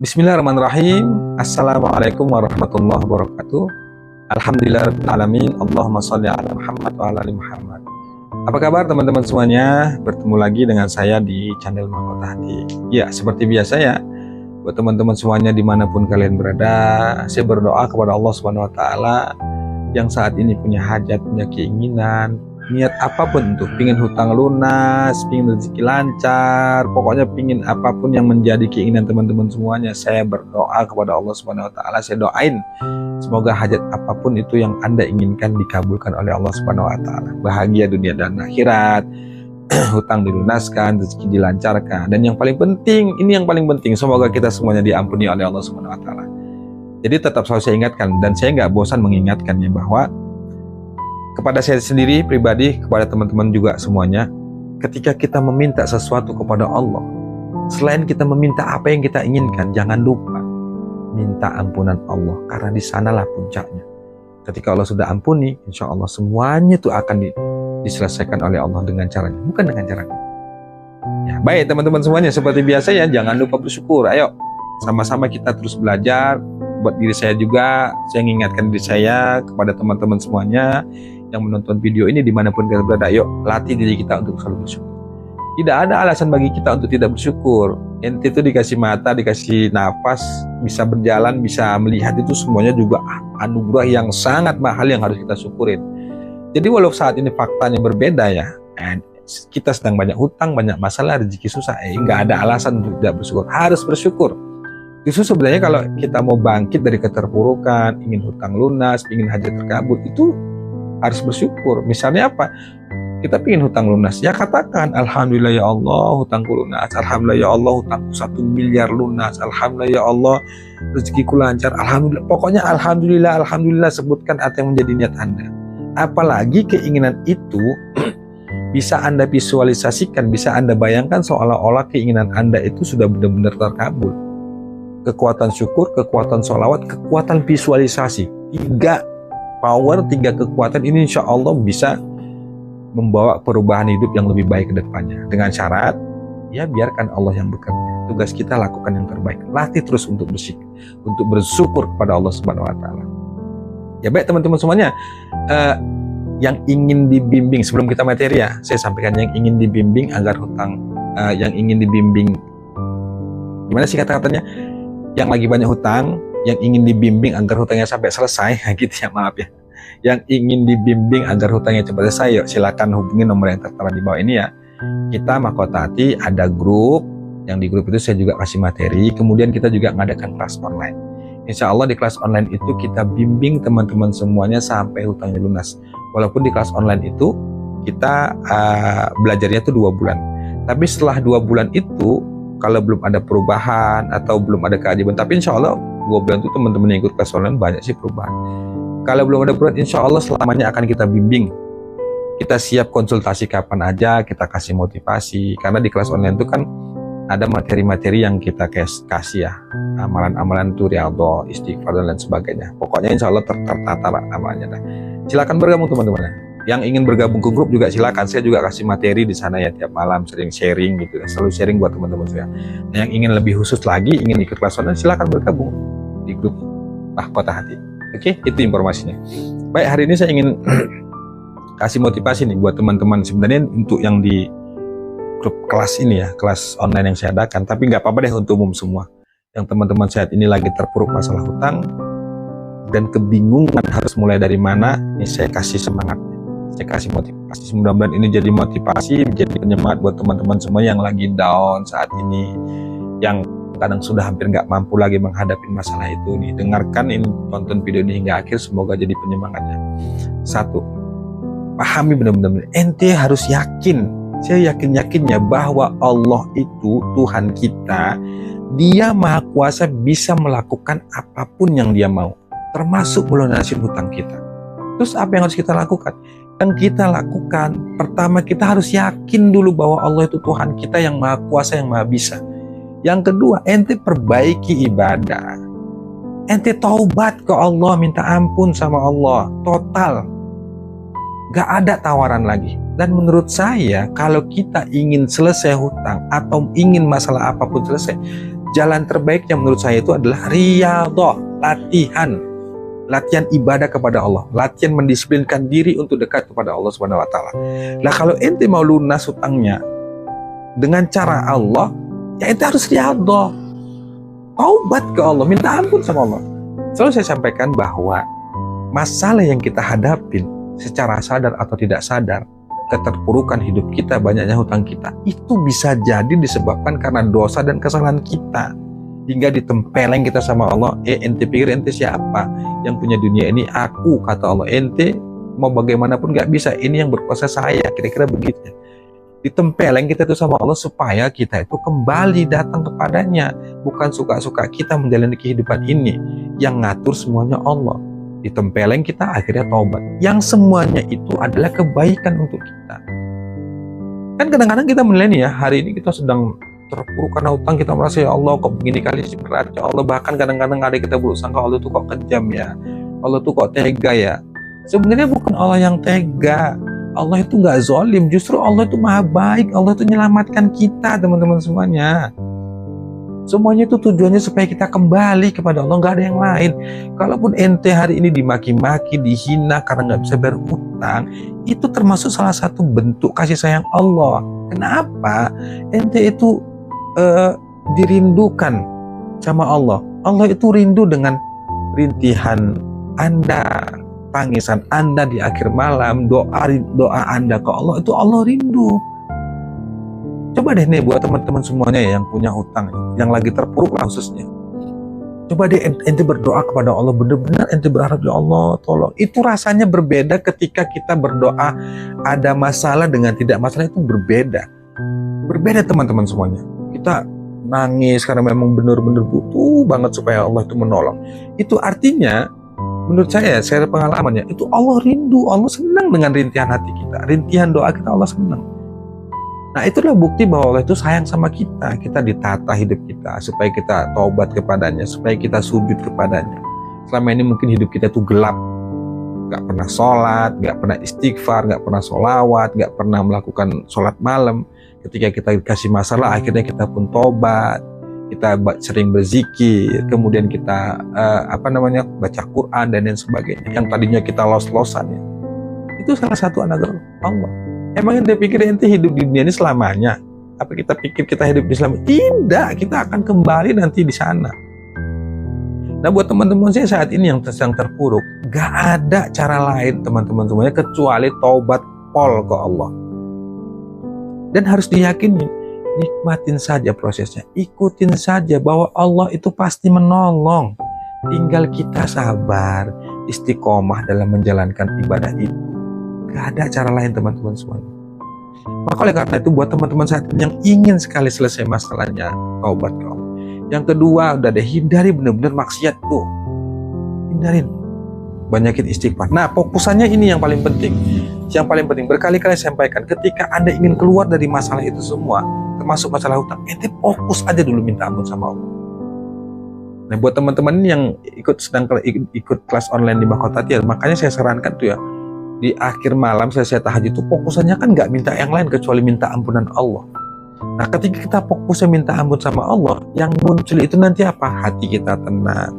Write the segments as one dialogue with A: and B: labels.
A: Bismillahirrahmanirrahim. Assalamualaikum warahmatullahi wabarakatuh. Alhamdulillahirrahmanirrahim. Allahumma sholli ala Muhammad wa ala ali Muhammad. Apa kabar teman-teman semuanya? Bertemu lagi dengan saya di channel Mahkota Hati. Ya, seperti biasa ya, buat teman-teman semuanya dimanapun kalian berada, saya berdoa kepada Allah Subhanahu Wa Taala yang saat ini punya hajat, punya keinginan, niat apapun tuh, pingin hutang lunas, pingin rezeki lancar, pokoknya pingin apapun yang menjadi keinginan teman-teman semuanya, saya berdoa kepada Allah Subhanahu Wa Taala. Saya doain semoga hajat apapun itu yang Anda inginkan dikabulkan oleh Allah Subhanahu Wa Taala. Bahagia dunia dan akhirat, hutang dilunaskan, rezeki dilancarkan, dan yang paling penting, ini yang paling penting, semoga kita semuanya diampuni oleh Allah Subhanahu Wa Taala. Jadi tetap selalu saya ingatkan, dan saya nggak bosan mengingatkannya, bahwa kepada saya sendiri pribadi, kepada teman-teman juga semuanya, ketika kita meminta sesuatu kepada Allah, selain kita meminta apa yang kita inginkan, jangan lupa minta ampunan Allah, karena di sanalah puncaknya. Ketika Allah sudah ampuni, insya Allah semuanya itu akan diselesaikan oleh Allah dengan caranya, bukan dengan cara kita. Ya, baik teman-teman semuanya, seperti biasa ya, jangan lupa bersyukur. Ayo sama-sama kita terus belajar. Buat diri saya juga, saya mengingatkan diri saya, kepada teman-teman semuanya yang menonton video ini dimanapun kalian berada, yuk latih diri kita untuk selalu bersyukur. Tidak ada alasan bagi kita untuk tidak bersyukur. Ente itu dikasih mata, dikasih nafas, bisa berjalan, bisa melihat, itu semuanya juga anugerah yang sangat mahal yang harus kita syukurin. Jadi walau saat ini faktanya berbeda ya, kita sedang banyak hutang, banyak masalah, rezeki susah, nggak ada alasan untuk tidak bersyukur. Harus bersyukur. Justru sebenarnya kalau kita mau bangkit dari keterpurukan, ingin hutang lunas, ingin hajat terkabul, itu harus bersyukur. Misalnya apa? Kita ingin hutang lunas, ya katakan Alhamdulillah ya Allah hutangku lunas, Alhamdulillah ya Allah hutangku 1 miliar lunas, Alhamdulillah ya Allah rezekiku lancar, Alhamdulillah. Pokoknya Alhamdulillah, Alhamdulillah, sebutkan apa yang menjadi niat Anda. Apalagi keinginan itu bisa Anda visualisasikan, bisa Anda bayangkan seolah-olah keinginan Anda itu sudah benar-benar terkabul. Kekuatan syukur, kekuatan sholawat, kekuatan visualisasi, 3 power, 3 kekuatan ini insya Allah bisa membawa perubahan hidup yang lebih baik ke depannya. Dengan syarat, ya biarkan Allah yang bekerja. Tugas kita lakukan yang terbaik. Latih terus untuk bersyukur kepada Allah Subhanahu Wa Taala. Ya baik teman-teman semuanya, yang ingin dibimbing, sebelum kita materi ya, saya sampaikan yang ingin dibimbing agar hutang, yang ingin dibimbing, gimana sih kata-katanya? Yang lagi banyak hutang, yang ingin dibimbing agar hutangnya sampai selesai, gitu ya, maaf ya. Yang ingin dibimbing agar hutangnya cepat selesai, yuk silakan hubungi nomor yang tertera di bawah ini ya. Kita Mahkota Hati ada grup, yang di grup itu saya juga kasih materi, kemudian kita juga mengadakan kelas online. Insya Allah di kelas online itu kita bimbing teman-teman semuanya sampai hutangnya lunas. Walaupun di kelas online itu kita belajarnya itu 2 bulan. Tapi setelah 2 bulan itu, kalau belum ada perubahan atau belum ada keajaiban, tapi insya Allah 2 bulan itu teman-teman yang ikut kelas online banyak sih perubahan. Kalau belum ada perubahan, insya Allah selamanya akan kita bimbing. Kita siap konsultasi kapan aja, kita kasih motivasi. Karena di kelas online itu kan ada materi-materi yang kita kasih ya, amalan-amalan itu riyadhah, istighfar dan lain sebagainya. Pokoknya insya Allah tertata amalnya. Silakan bergabung teman-teman. Yang ingin bergabung ke grup juga silakan, saya juga kasih materi di sana ya, tiap malam sering sharing gitu ya, selalu sharing buat teman-teman saya. Nah, yang ingin lebih khusus lagi, ingin ikut kelas online, silakan bergabung di grup Mahkota Hati. Oke, itu informasinya. Baik, hari ini saya ingin kasih motivasi nih buat teman-teman, sebenarnya untuk yang di grup kelas ini ya, kelas online yang saya adakan, tapi nggak apa-apa deh untuk umum semua. Yang teman-teman saat ini lagi terpuruk masalah hutang dan kebingungan harus mulai dari mana, ini saya kasih semangat. Saya kasih motivasi, mudah-mudahan ini jadi motivasi, menjadi penyemangat buat teman-teman semua yang lagi down saat ini, yang kadang sudah hampir nggak mampu lagi menghadapi masalah itu nih. Dengarkan ini, tonton video ini hingga akhir, semoga jadi penyemangatnya. 1, pahami benar-benar, ente harus yakin, saya yakin-yakinnya bahwa Allah itu Tuhan kita, Dia Maha Kuasa, bisa melakukan apapun yang Dia mau, termasuk melunasin hutang kita. Terus apa yang harus kita lakukan? Yang kita lakukan, pertama kita harus yakin dulu bahwa Allah itu Tuhan kita yang Maha Kuasa, yang Maha Bisa. Yang kedua, ente perbaiki ibadah. Ente taubat ke Allah, minta ampun sama Allah, total. Gak ada tawaran lagi. Dan menurut saya, kalau kita ingin selesai hutang atau ingin masalah apapun selesai, jalan terbaiknya menurut saya itu adalah riyadhah, latihan ibadah kepada Allah, latihan mendisiplinkan diri untuk dekat kepada Allah Subhanahu wa taala. Nah, kalau ente mau lunas hutangnya dengan cara Allah, ya ente harus riyadhah. Taubat ke Allah, minta ampun sama Allah. Selalu saya sampaikan bahwa masalah yang kita hadapin secara sadar atau tidak sadar, keterpurukan hidup kita, banyaknya hutang kita, itu bisa jadi disebabkan karena dosa dan kesalahan kita. Hingga ditempeleng kita sama Allah, ente pikir ente siapa? Yang punya dunia ini aku, kata Allah. Ente mau bagaimanapun gak bisa, ini yang berkuasa saya, kira-kira begitu. Ditempeleng kita itu sama Allah supaya kita itu kembali datang kepadanya. Bukan suka-suka kita menjalani kehidupan ini, yang ngatur semuanya Allah. Ditempeleng kita akhirnya taubat, yang semuanya itu adalah kebaikan untuk kita. Kan kadang-kadang kita menilai nih ya, hari ini kita sedang terpuruk karena utang, kita merasa ya Allah kok begini kali sih berat ya Allah. Bahkan kadang-kadang ada kita berusaha, Allah tuh kok kejam ya, Allah tuh kok tega ya. Sebenarnya bukan Allah yang tega, Allah itu nggak zolim, justru Allah itu maha baik. Allah itu menyelamatkan kita, teman-teman semuanya. Semuanya itu tujuannya supaya kita kembali kepada Allah, nggak ada yang lain. Kalaupun ente hari ini dimaki-maki, dihina karena nggak bisa bayar utang, itu termasuk salah satu bentuk kasih sayang Allah. Kenapa? Ente itu dirindukan sama Allah. Allah itu rindu dengan rintihan Anda, tangisan Anda di akhir malam, doa Anda ke Allah, itu Allah rindu. Coba deh nih buat teman-teman semuanya yang punya hutang, yang lagi terpuruk lah khususnya. Coba deh ente berdoa kepada Allah, benar-benar ente berharap ya Allah tolong. Itu rasanya berbeda ketika kita berdoa ada masalah dengan tidak masalah, itu berbeda. Berbeda teman-teman semuanya. Kita nangis karena memang benar-benar butuh banget supaya Allah itu menolong. Itu artinya menurut saya pengalamannya, itu Allah rindu, Allah senang dengan rintihan hati kita, rintihan doa kita, Allah senang. Nah, itulah bukti bahwa Allah itu sayang sama kita. Kita ditata hidup kita supaya kita taubat kepadanya, supaya kita sujud kepadanya. Selama ini mungkin hidup kita itu gelap, gak pernah sholat, gak pernah istighfar, gak pernah sholawat, gak pernah melakukan sholat malam. Ketika kita dikasih masalah, akhirnya kita pun taubat, kita sering berzikir, kemudian kita baca Quran dan lain sebagainya. Yang tadinya kita los-losan ya, itu salah satu anugerah Allah. Emang ente pikir ente hidup di dunia ini selamanya? Apa kita pikir kita hidup di selamanya? Tidak, kita akan kembali nanti di sana. Nah, buat teman-teman saya saat ini yang sedang terpuruk, gak ada cara lain teman-teman semuanya kecuali taubat pol ke Allah. Dan harus diyakini, nikmatin saja prosesnya, ikutin saja bahwa Allah itu pasti menolong. Tinggal kita sabar, istiqomah dalam menjalankan ibadah itu. Gak ada cara lain teman-teman semuanya. Maka oleh karena itu buat teman-teman saat ini yang ingin sekali selesai masalahnya, taubat ke Allah. Yang kedua, udah deh, hindari benar-benar maksiat tuh. Hindarin. Banyakin istighfar. Nah, fokusannya ini yang paling penting. Yang paling penting, berkali-kali saya sampaikan, ketika Anda ingin keluar dari masalah itu semua, termasuk masalah hutang, ente fokus aja dulu minta ampun sama Allah. Nah, buat teman-teman yang ikut kelas online di Mahkota Tiar, makanya saya sarankan tuh ya, di akhir malam saya tahajud itu fokusannya kan nggak minta yang lain kecuali minta ampunan Allah. Nah, ketika kita fokusnya minta ampun sama Allah, yang muncul itu nanti apa? Hati kita tenang,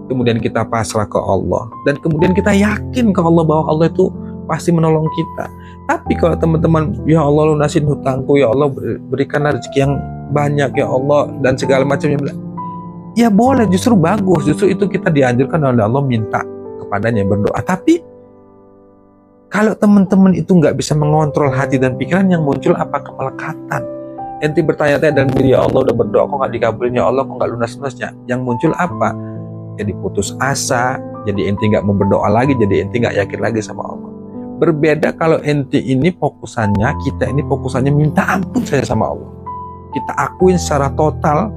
A: kemudian kita pasrah ke Allah, dan kemudian kita yakin ke Allah bahwa Allah itu pasti menolong kita. Tapi kalau teman-teman, ya Allah lunasin hutangku, ya Allah berikanlah rezeki yang banyak ya Allah, dan segala macamnya, ya boleh, justru bagus, justru itu kita dianjurkan oleh Allah minta kepadanya, berdoa. Tapi kalau teman-teman itu nggak bisa mengontrol hati dan pikiran, yang muncul apa? Kemelekatan. Ente bertanya-tanya dalam diri, ya Allah udah berdoa kok nggak dikabulin, ya Allah kok nggak lunas-lunasnya. Yang muncul apa? Jadi putus asa, jadi ente nggak mau berdoa lagi, jadi ente nggak yakin lagi sama Allah. Berbeda kalau ente ini fokusannya, kita ini fokusannya minta ampun saya sama Allah. Kita akuin secara total,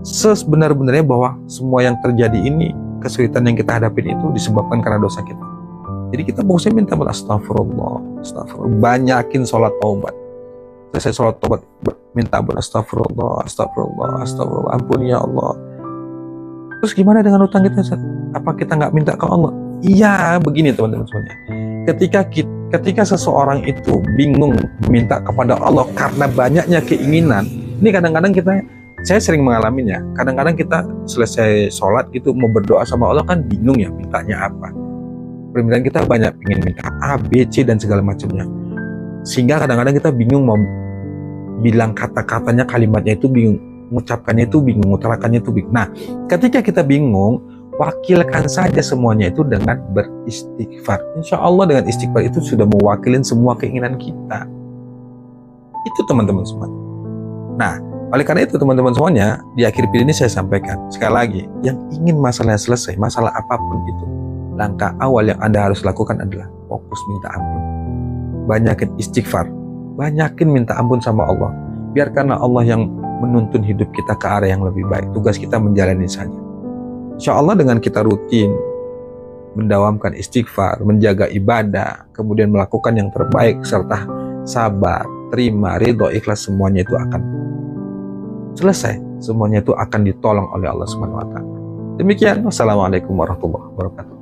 A: sebenar-benarnya bahwa semua yang terjadi ini, kesulitan yang kita hadapin itu disebabkan karena dosa kita. Jadi kita fokusnya minta astagfirullah, astagfirullah. Banyakin sholat taubat. Selesai sholat taubat, minta astagfirullah, astagfirullah, astagfirullah, ampun ya Allah. Terus gimana dengan utang kita? Apa kita nggak minta ke Allah? Iya, begini teman-teman semuanya. Ketika seseorang itu bingung minta kepada Allah karena banyaknya keinginan, ini kadang-kadang kita Saya sering mengalaminya. Kadang-kadang kita selesai sholat gitu mau berdoa sama Allah kan bingung ya mintanya apa. Permintaan kita banyak, ingin minta A, B, C dan segala macamnya. Sehingga kadang-kadang kita bingung mau bilang kata-katanya, kalimatnya itu bingung, mengucapkannya itu bingung, mengutarakannya itu bingung. Nah, ketika kita bingung, wakilkan saja semuanya itu dengan beristighfar. Insya Allah dengan istighfar itu sudah mewakilin semua keinginan kita. Itu teman-teman semua. Nah, oleh karena itu teman-teman semuanya, di akhir video ini saya sampaikan sekali lagi, yang ingin masalahnya selesai, masalah apapun itu, langkah awal yang Anda harus lakukan adalah fokus minta ampun. Banyakin istighfar, banyakin minta ampun sama Allah. Biarkanlah Allah yang menuntun hidup kita ke arah yang lebih baik. Tugas kita menjalani saja. Insya Allah dengan kita rutin mendawamkan istighfar, menjaga ibadah, kemudian melakukan yang terbaik, serta sabar, terima, ridho, ikhlas, semuanya itu akan selesai. Semuanya itu akan ditolong oleh Allah Subhanahu wa Ta'ala. Demikian, wassalamualaikum warahmatullahi wabarakatuh.